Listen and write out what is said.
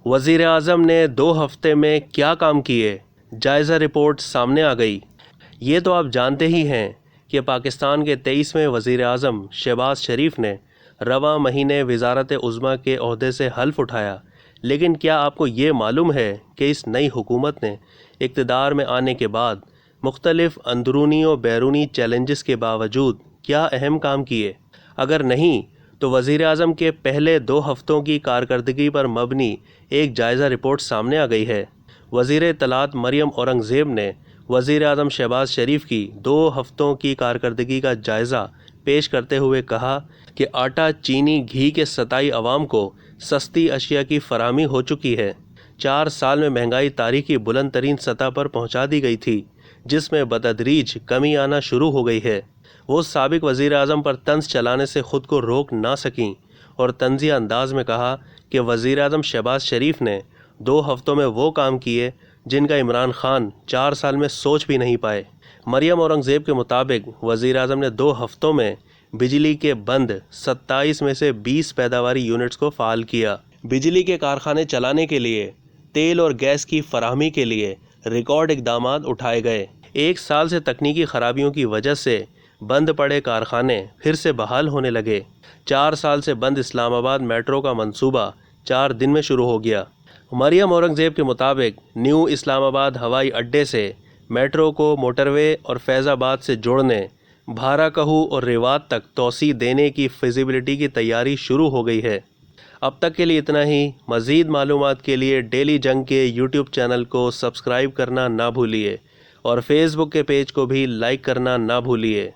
وزیر اعظم نے 2 ہفتے میں کیا کام کیے، جائزہ رپورٹ سامنے آ گئی۔ یہ تو آپ جانتے ہی ہیں کہ پاکستان کے 23ویں وزیر اعظم شہباز شریف نے رواں مہینے وزارت عظمیٰ کے عہدے سے حلف اٹھایا، لیکن کیا آپ کو یہ معلوم ہے کہ اس نئی حکومت نے اقتدار میں آنے کے بعد مختلف اندرونی و بیرونی چیلنجز کے باوجود کیا اہم کام کیے؟ اگر نہیں تو وزیر اعظم کے پہلے 2 ہفتوں کی کارکردگی پر مبنی ایک جائزہ رپورٹ سامنے آ گئی ہے۔ وزیر اطلاعات مریم اورنگزیب نے وزیر اعظم شہباز شریف کی 2 ہفتوں کی کارکردگی کا جائزہ پیش کرتے ہوئے کہا کہ آٹا، چینی، گھی کے 27 عوام کو سستی اشیاء کی فراہمی ہو چکی ہے۔ 4 سال میں مہنگائی تاریخی بلند ترین سطح پر پہنچا دی گئی تھی، جس میں بتدریج کمی آنا شروع ہو گئی ہے۔ وہ سابق وزیر اعظم پر طنز چلانے سے خود کو روک نہ سکیں اور طنزیہ انداز میں کہا کہ وزیر اعظم شہباز شریف نے 2 ہفتوں میں وہ کام کیے جن کا عمران خان 4 سال میں سوچ بھی نہیں پائے۔ مریم اورنگزیب کے مطابق وزیر اعظم نے 2 ہفتوں میں بجلی کے بند 27 میں سے 20 پیداواری یونٹس کو فعال کیا۔ بجلی کے کارخانے چلانے کے لیے تیل اور گیس کی فراہمی کے لیے ریکارڈ اقدامات اٹھائے گئے۔ 1 سال سے تکنیکی خرابیوں کی وجہ سے بند پڑے کارخانے پھر سے بحال ہونے لگے۔ 4 سال سے بند اسلام آباد میٹرو کا منصوبہ 4 دن میں شروع ہو گیا۔ مریم اورنگزیب کے مطابق نیو اسلام آباد ہوائی اڈے سے میٹرو کو موٹر وے اور فیض آباد سے جوڑنے، بھارا کہو اور ریوات تک توسیع دینے کی فیزیبلٹی کی تیاری شروع ہو گئی ہے۔ اب تک کے لیے اتنا ہی۔ مزید معلومات کے لیے ڈیلی جنگ کے یوٹیوب چینل کو سبسکرائب کرنا نہ بھولیے اور فیس بک کے پیج کو بھی لائک کرنا نہ بھولیے۔